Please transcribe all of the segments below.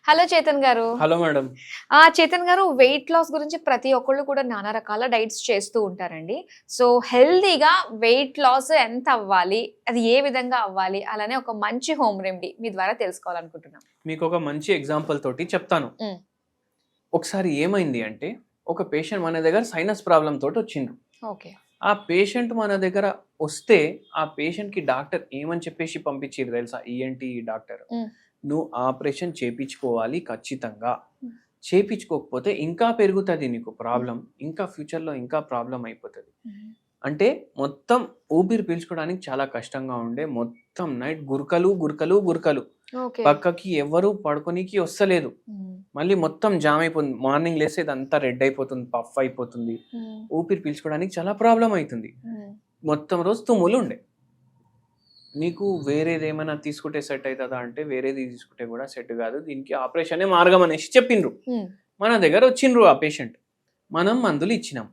Hello Chetan గారు. Hello madam. Chetan గారు, weight loss గురించి ప్రతి ఒక్కళ్ళు కూడా నానా రకాల డైట్స్ చేస్తూ ఉంటారండి. సో హెల్తీగా వెయిట్ లాస్ ఎంత అవ్వాలి? అది ఏ విధంగా అవ్వాలి? అలానే ఒక మంచి హోమ్ రెమెడీ మీ ద్వారా తెలుసుకోవాలనుకుంటున్నాం. మీకు ఒక మంచి ఎగ్జాంపుల్ తోటి చెప్తాను. ఒకసారి ఏమైంది అంటే ఒక పేషెంట్ మన దగ్గర సైనస్ ప్రాబ్లం తోటి వచ్చిండ్రు. ఓకే. ఆ పేషెంట్ మన దగ్గర వస్తే ఆ పేషెంట్కి డాక్టర్ ఏమని చెప్పేసి పంపించారు తెలుసా? ఈఎన్టీ డాక్టర్, నువ్వు ఆపరేషన్ చేపించుకోవాలి ఖచ్చితంగా, చేపించుకోకపోతే ఇంకా పెరుగుతుంది నీకు ప్రాబ్లం, ఇంకా ఫ్యూచర్లో ఇంకా ప్రాబ్లం అయిపోతుంది. అంటే మొత్తం ఊపిరి పీల్చుకోవడానికి చాలా కష్టంగా ఉండే, మొత్తం నైట్ గురకలు గురకలు గురకలు, పక్కకి ఎవరు పడుకోనికి వస్తలేదు, మళ్ళీ మొత్తం జామ్ అయిపోతుంది, మార్నింగ్ లేస్తే ఇదంతా రెడ్ అయిపోతుంది, పఫ్ అయిపోతుంది, ఊపిరి పీల్చుకోవడానికి చాలా ప్రాబ్లం అవుతుంది, మొత్తం రోజు తుమ్ములు ఉండే. నీకు వేరేది ఏమైనా తీసుకుంటే సెట్ అవుతుందా అంటే వేరేది తీసుకుంటే కూడా సెట్ కాదు, దీనికి ఆపరేషనే మార్గం అనేసి చెప్పిండ్రు. మన దగ్గర వచ్చిండ్రు ఆ పేషెంట్, మనం మందులు ఇచ్చినాం.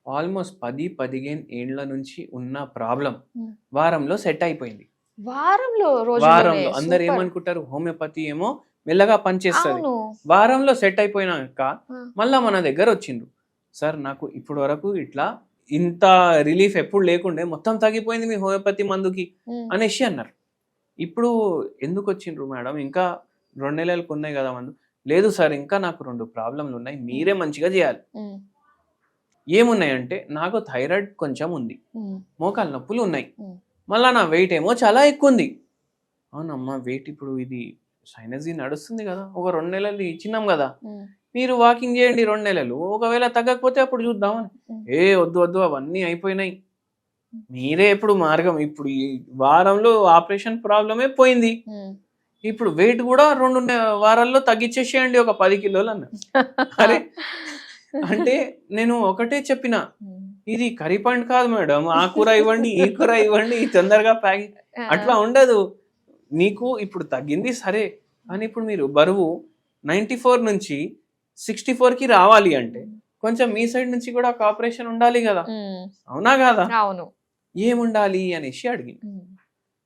ఆల్మోస్ట్ 10-15 ఏండ్ల నుంచి ఉన్న ప్రాబ్లం వారంలో సెట్ అయిపోయింది. వారంలో అందరు ఏమనుకుంటారు, హోమియోపతి ఏమో మెల్లగా పనిచేస్తుంది, వారంలో సెట్ అయిపోయినాక మళ్ళా మన దగ్గర వచ్చిండ్రు. సార్ నాకు ఇప్పటి వరకు ఇట్లా ఇంత రిలీఫ్ ఎప్పుడు లేకుండే, మొత్తం తగ్గిపోయింది మీ హోమియోపతి మందుకి అనేసి అన్నారు. ఇప్పుడు ఎందుకు వచ్చిండ్రు మేడం, ఇంకా 2 నెలలకు ఉన్నాయి కదా మందు? లేదు సార్, ఇంకా నాకు 2 ప్రాబ్లంలు ఉన్నాయి, మీరే మంచిగా చేయాలి. ఏమున్నాయంటే నాకు థైరాయిడ్ కొంచెం ఉంది, మోకాలు నొప్పులు ఉన్నాయి, మళ్ళా నా వెయిట్ ఏమో చాలా ఎక్కువ ఉంది. అవునమ్మా, వెయిట్ ఇప్పుడు ఇది సైనస్ నడుస్తుంది కదా, ఒక 2 నెలలు ఇచ్చినాం కదా, మీరు వాకింగ్ చేయండి 2 నెలలు, ఒకవేళ తగ్గకపోతే అప్పుడు చూద్దామని. వద్దు వద్దు, అవన్నీ అయిపోయినాయి, మీరే ఇప్పుడు మార్గం, ఇప్పుడు ఈ వారంలో ఆపరేషన్ ప్రాబ్లమే పోయింది, ఇప్పుడు వెయిట్ కూడా 2 వారాల్లో తగ్గించేసేయండి ఒక 10 కిలోలు అన్న. అరే అంటే నేను ఒకటే చెప్పిన, ఇది కర్రీ పాయింట్ కాదు మేడం, ఆ కూర ఇవ్వండి, ఈ కూర ఇవ్వండి, తొందరగా ప్యాకింగ్ అట్లా ఉండదు. నీకు ఇప్పుడు తగ్గింది సరే, కానీ ఇప్పుడు మీరు బరువు 94 నుంచి 64కి రావాలి అంటే కొంచెం మీ సైడ్ నుంచి కూడా ఒక ఆపరేషన్ ఉండాలి కదా, అవునా కాదా? అవును. ఏముండాలి అనేసి అడిగింది.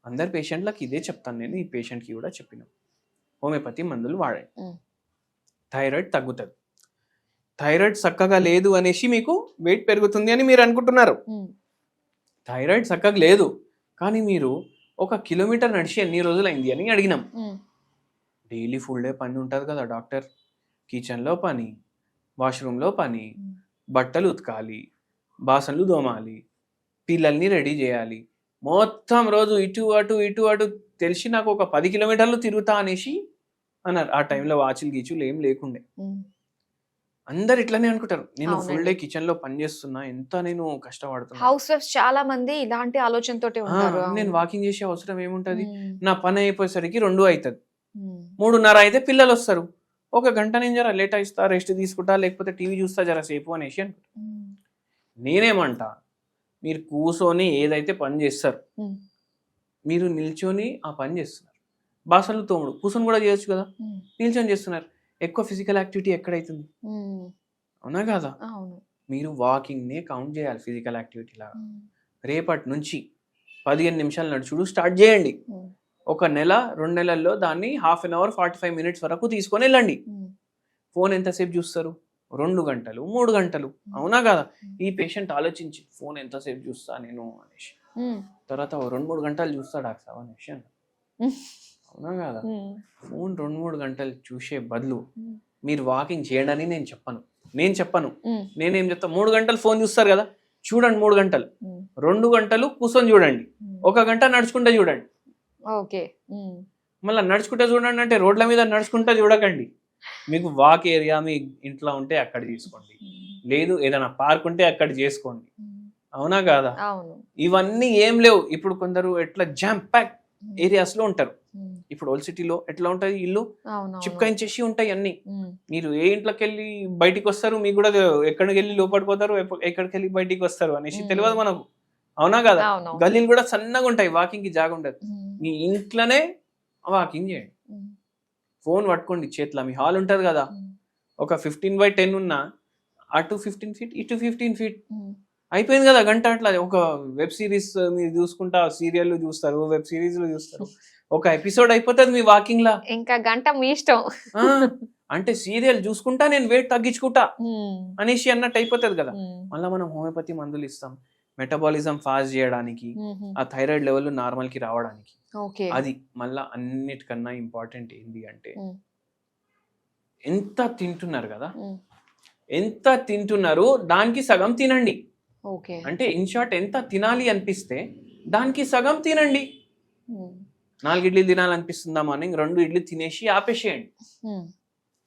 అందరు పేషెంట్లకు ఇదే చెప్తాను నేను, ఈ పేషెంట్కి కూడా చెప్పిన, హోమియోపతి మందులు వాడండి, థైరాయిడ్ తగ్గుతుంది. థైరాయిడ్ చక్కగా లేదు అనేసి మీకు వెయిట్ పెరుగుతుంది అని మీరు అనుకుంటున్నారు. థైరాయిడ్ చక్కగా లేదు, కానీ మీరు 1 కిలోమీటర్ నడిచి ఎన్ని రోజులైంది అని అడిగినాం. డైలీ ఫుల్ డే పని ఉంటుంది కదా డాక్టర్, కిచెన్లో పని, వాష్రూమ్లో పని, బట్టలు ఉతకాలి, బాసన్లు దోమాలి, పిల్లల్ని రెడీ చేయాలి, మొత్తం రోజు ఇటు అటు ఇటు అటు తెలిసి నాకు 10 కిలోమీటర్లు తిరుగుతా అనేసి అన్నారు. ఆ టైంలో వాచులు గీచులు ఏం లేకుండే. అందరు ఇట్లానే అనుకుంటారు, నేను ఫుల్ డే కిచెన్ లో పని చేస్తున్నా, ఎంత నేను కష్టపడుతున్నా. హౌస్ వైఫ్స్ చాలా మంది ఇలాంటి ఆలోచనతోటే ఉంటారు. నేను వాకింగ్ చేసే అవసరం ఏముంటది, నా పని అయిపోయేసరికి 2 అవుతుంది, 3:30 అయితే పిల్లలు వస్తారు, 1 గంట నేను జర లేట్ అయిస్తా, రెస్ట్ తీసుకుంటా, లేకపోతే టీవీ చూస్తా జర సేపు అనేసి అనుకుంటా. నేనేమంటా, మీరు కూర్చొని ఏదైతే పని చేస్తారు, మీరు నిల్చొని ఆ పని చేస్తున్నారు, బాసన్లు తోముడు కూర్చొని కూడా చేయొచ్చు కదా, నిల్చొని చేస్తున్నారు, ఎక్కువ ఫిజికల్ యాక్టివిటీ ఎక్కడైతుంది, అవునా కాదా? మీరు వాకింగ్ నే కౌంట్ చేయాలి ఫిజికల్ యాక్టివిటీ లాగా. రేపటి నుంచి 15 నిమిషాలు నడుచుడు స్టార్ట్ చేయండి. 1 నెల 2 నెలల్లో దాన్ని ½ అవర్ 45 మినిట్స్ వరకు తీసుకొని వెళ్ళండి. ఫోన్ ఎంతసేపు చూస్తారు? 2 గంటలు 3 గంటలు, అవునా కదా? ఈ పేషెంట్ ఆలోచించి ఫోన్ ఎంతసేపు చూస్తా నేను అనేసి, తర్వాత 2-3 గంటలు చూస్తా డాక్టర్ అనేసి అన్న, అవునా కదా? ఫోన్ 2-3 గంటలు చూసే బదులు మీరు వాకింగ్ చేయండి అని నేను చెప్పను. నేనేం చెప్తా, 3 గంటలు ఫోన్ చూస్తారు కదా, చూడండి 3 గంటలు, 2 గంటలు కూర్చొని చూడండి, 1 గంట నడుచుకుంటే చూడండి. మళ్ళీ నడుచుకుంటే చూడండి అంటే రోడ్ల మీద నడుచుకుంటా చూడకండి. మీకు వాక్ ఏరియా మీ ఇంట్లో ఉంటే అక్కడ తీసుకోండి, లేదు ఏదైనా పార్క్ ఉంటే అక్కడ చేసుకోండి, అవునా కాదా? ఇవన్నీ ఏం లేవు. ఇప్పుడు కొందరు ఎట్లా జామ్ ప్యాక్ ఏరియాస్ లో ఉంటారు. ఇప్పుడు ఓల్డ్ సిటీలో ఎట్లా ఉంటది, ఇల్లు చిప్కాయించేసి ఉంటాయి అన్ని. మీరు ఏ ఇంట్లోకి వెళ్ళి బయటికి వస్తారు, మీకు కూడా ఎక్కడికి వెళ్ళి లోపలికి పోతారు, ఎక్కడికి వెళ్ళి బయటికి వస్తారు అనేసి తెలియదు మనకు, అవునా కదా? గల్లీలు కూడా సన్నగా ఉంటాయి, వాకింగ్ కి జాగా ఉండదు. మీ ఇంట్లోనే వాకింగ్ చేయండి, ఫోన్ పట్టుకోండి చేతిలో, మీ హాల్ ఉంటది కదా, ఒక 15/10 ఉన్నా, అటు 15 ఫీట్ ఇటు 15 ఫీట్, అయిపోయింది కదా గంట. అట్లా ఒక వెబ్ సిరీస్ మీరు చూసుకుంటా, సీరియల్ చూస్తారు, వెబ్ సిరీస్లు చూస్తారు, ఒక ఎపిసోడ్ అయిపోతుంది మీ వాకింగ్ లా. ఇంకా గంట మీ ఇష్టం. అంటే సీరియల్ చూసుకుంటా నేను వెయిట్ తగ్గించుకుంటా అనేసి అన్నట్టు అయిపోతుంది కదా. మళ్ళీ మనం హోమియోపతి మందులు ఇస్తాం మెటబాలిజం ఫాస్ట్ చేయడానికి, ఆ థైరాయిడ్ లెవెల్ నార్మల్ కి రావడానికి. అది మళ్ళా అన్నిటికన్నా ఇంపార్టెంట్ ఏంటి అంటే ఎంత తింటున్నారు కదా, ఎంత తింటున్నారు దానికి సగం తినండి. అంటే ఇన్ షార్ట్ ఎంత తినాలి అనిపిస్తే దానికి సగం తినండి. 4 ఇడ్లీ తినాలనిపిస్తుందా మార్నింగ్, 2 ఇడ్లీ తినేసి ఆపేసేయండి.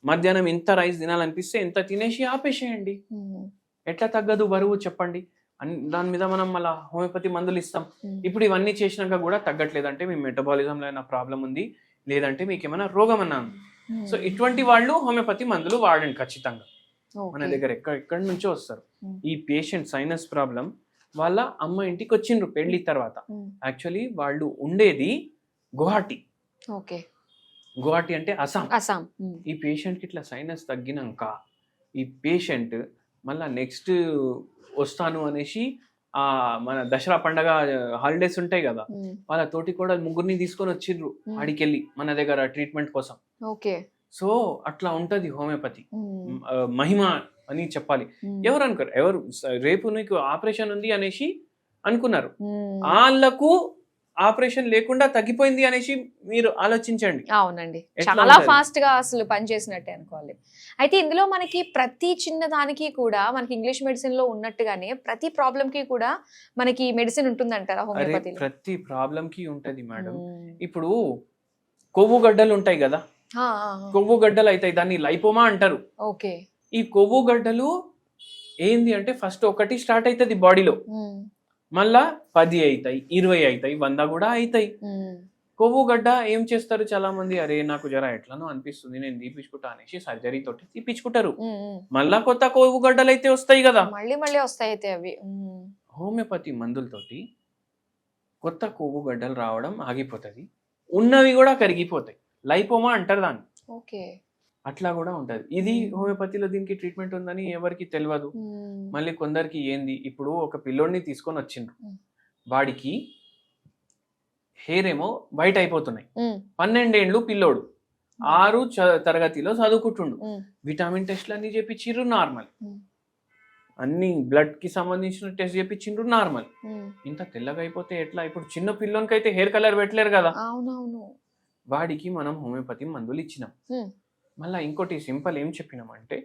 మధ్యాహ్నం ఎంత రైస్ తినాలనిపిస్తే ఎంత తినేసి ఆపేసేయండి. ఎట్లా తగ్గదు బరువు చెప్పండి. దాని మీద మనం మళ్ళీ హోమియోపతి మందులు ఇస్తాం. ఇప్పుడు ఇవన్నీ చేసినాక కూడా తగ్గట్లేదంటే మీ మెటబాలిజంలో ఏమైనా ప్రాబ్లం ఉంది, లేదంటే మీకు ఏమైనా రోగం అన్నా ఉంది. సో ఇటువంటి వాళ్ళు హోమియోపతి మందులు వాడండి ఖచ్చితంగా. మన దగ్గర ఎక్కడి నుంచో వస్తారు. ఈ పేషెంట్ సైనస్ ప్రాబ్లం వాళ్ళ అమ్మ ఇంటికి వచ్చిండ్రు పెళ్లి తర్వాత. యాక్చువల్లీ వాళ్ళు ఉండేది గువాహటి. గువాహటి అంటే అస్సాం. ఈ పేషెంట్ కి ఇట్లా సైనస్ తగ్గినాక ఈ పేషెంట్ మళ్ళా నెక్స్ట్ వస్తాను అనేసి మన దసరా పండగ హాలిడేస్ ఉంటాయి కదా, వాళ్ళ తోటి కూడా 3 తీసుకొని వచ్చిండ్రు ఆడికెళ్ళి మన దగ్గర ట్రీట్మెంట్ కోసం. సో అట్లా ఉంటది హోమియోపతి మహిమ అని చెప్పాలి. ఎవరు అనుకోరు, ఎవరు రేపు నీకు ఆపరేషన్ ఉంది అనేసి అనుకున్నారు, వాళ్ళకు ఆపరేషన్ లేకుండా తగ్గిపోయింది అనేసి మీరు ఆలోచించండి. అవునండి, చాలా ఫాస్ట్ గా అసలు పనిచేసినట్టే అనుకోవాలి. అయితే ఇందులో మనకి ప్రతి చిన్న దానికి కూడా మనకి ఇంగ్లీష్ మెడిసిన్ లో ఉన్నట్టుగానే ప్రతి ప్రాబ్లం కి కూడా మనకి మెడిసిన్ ఉంటుందంటారా హోమియోపతిలో? ప్రతి ప్రాబ్లం కి ఉంటది మేడం. ఇప్పుడు కొవ్వు గడ్డలు ఉంటాయి కదా, కొవ్వు గడ్డలు అవుతాయి, దాన్ని లైపోమా అంటారు. ఈ కొవ్వు గడ్డలు ఏంది అంటే ఫస్ట్ ఒకటి స్టార్ట్ అవుతుంది బాడీలో, మళ్ళా 10 అవుతాయి, 20 అవుతాయి, 100 కూడా అవుతాయి. కొవ్వు గడ్డ ఏం చేస్తారు చాలా మంది, అరే నాకు జర ఎట్లానో అనిపిస్తుంది నేను తీపించుకుంటా అనేసి సర్జరీ తోటి తీపించుకుంటారు. మళ్ళా కొత్త కొవ్వు గడ్డలు అయితే వస్తాయి కదా, మళ్ళీ వస్తాయి. అయితే అవి హోమియోపతి మందులతోటి కొత్త కొవ్వు గడ్డలు రావడం ఆగిపోతుంది, ఉన్నవి కూడా కరిగిపోతాయి. లైపోమా అంటారు దాన్ని. అట్లా కూడా ఉంటది. ఇది హోమియోపతిలో దీనికి ట్రీట్మెంట్ ఉందని ఎవరికి తెలియదు. మళ్ళీ కొందరికి ఏంది, ఇప్పుడు ఒక పిల్లోడిని తీసుకొని వచ్చిండ్రు, వాడికి హెయిర్ ఏమో వైట్ అయిపోతున్నాయి. 12 ఏళ్ళు పిల్లోడు, 6 తరగతిలో చదువుకుంటుండు. విటమిన్ టెస్ట్లు అన్ని చేపించిండ్రు నార్మల్, అన్ని బ్లడ్ కి సంబంధించిన టెస్ట్ చేపించిండ్రు నార్మల్. ఇంత తెల్లగా అయిపోతే ఎట్లా? ఇప్పుడు చిన్న పిల్లోనికి అయితే హెయిర్ కలర్ పెట్టలేరు కదా. వాడికి మనం హోమియోపతి మందులు ఇచ్చినాం. మళ్ళీ ఇంకోటి సింపుల్ ఏం చెప్పినామంటే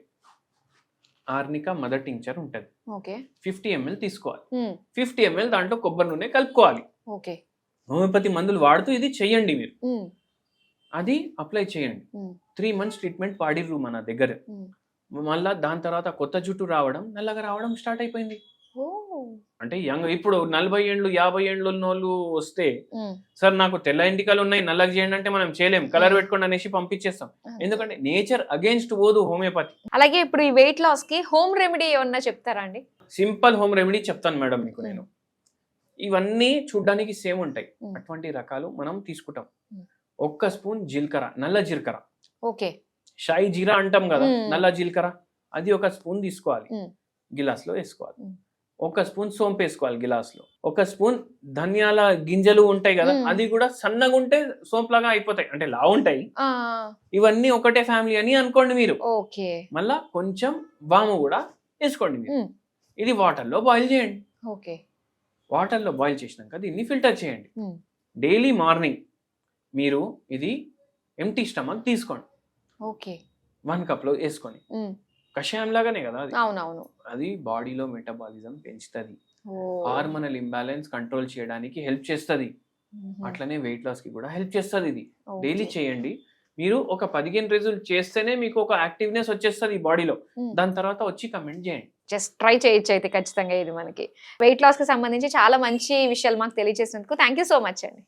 ఆర్నికా మదర్ టింక్చర్ ఉంటది, 50 ml తీసుకోవాలి. 50 ml దాంట్లో కొబ్బరి నూనె కలుపుకోవాలి. హోమియోపతి మందులు వాడుతూ ఇది చెయ్యండి మీరు, అది అప్లై చేయండి. 3 months ట్రీట్మెంట్ వాడిర్రు మన దగ్గర. మళ్ళా దాని తర్వాత కొత్త జుట్టు రావడం, నల్లగా రావడం స్టార్ట్ అయిపోయింది. అంటే యంగ్ ఇప్పుడు 40 ఏళ్ళు 50 ఏళ్ళు ఉన్న వాళ్ళు వస్తే, సార్ నాకు తెల్ల ఎంటికలు ఉన్నాయి నల్లగా చేయండి అంటే మనం చేయలేం, కలర్ పెట్టుకోండి అనేసి పంపించేస్తాం. ఎందుకంటే నేచర్ అగేన్స్ట్ పోదు హోమియోపతి. అలాగే ఇప్పుడు ఈ వెయిట్ లాస్ కి హోమ్ రెమెడీ ఏమన్నా చెప్తారా అండి? సింపుల్ హోమ్ రెమెడీ చెప్తాను మేడం మీకు నేను. ఇవన్నీ చూడడానికి సేమ్ ఉంటాయి, అటువంటి రకాలు మనం తీసుకుంటాం. 1 స్పూన్ జీలకర్ర, నల్ల జీలకర్ర, షాయి జీరా అంటాం కదా, నల్ల జీలకర్ర, అది 1 స్పూన్ తీసుకోవాలి, గిలాస్ లో వేసుకోవాలి. 1 స్పూన్ సోంపు వేసుకోవాలి గిలాస్ లో. 1 స్పూన్ ధనియాల గింజలు ఉంటాయి కదా, అది కూడా సన్నగా ఉంటే సోంపు లాగా అయిపోతాయి, అంటే లా ఉంటాయి. ఇవన్నీ ఒకటే ఫ్యామిలీ అని అనుకోండి మీరు. మళ్ళా కొంచెం వాము కూడా వేసుకోండి మీరు. ఇది వాటర్ లో బాయిల్ చేయండి. వాటర్ లో బాయిల్ చేసినాక దీన్ని ఫిల్టర్ చేయండి. డైలీ మార్నింగ్ మీరు ఇది ఎంటీ స్టమక్ తీసుకోండి. 1 cup లో వేసుకొని, కషాయం లాగానే కదా అది. అది బాడీలో మెటబాలిజం పెంచుతుంది, హార్మోనల్ ఇంబ్యాలెన్స్ కంట్రోల్ చేయడానికి హెల్ప్ చేస్తుంది, అట్లనే వెయిట్ లాస్ కి కూడా హెల్ప్ చేస్తుంది. ఇది డైలీ చేయండి మీరు. ఒక 15 రోజులు చేస్తేనే మీకు ఒక యాక్టివ్నెస్ వచ్చేస్తుంది బాడీలో. దాని తర్వాత వచ్చి కమెంట్ చేయండి. జస్ట్ ట్రై చేయొచ్చు అయితే ఖచ్చితంగా. ఇది మనకి వెయిట్ లాస్ కి సంబంధించి చాలా మంచి విషయాలు మాకు తెలియజేసినందుకు థ్యాంక్ యూ సో మచ్ అండి.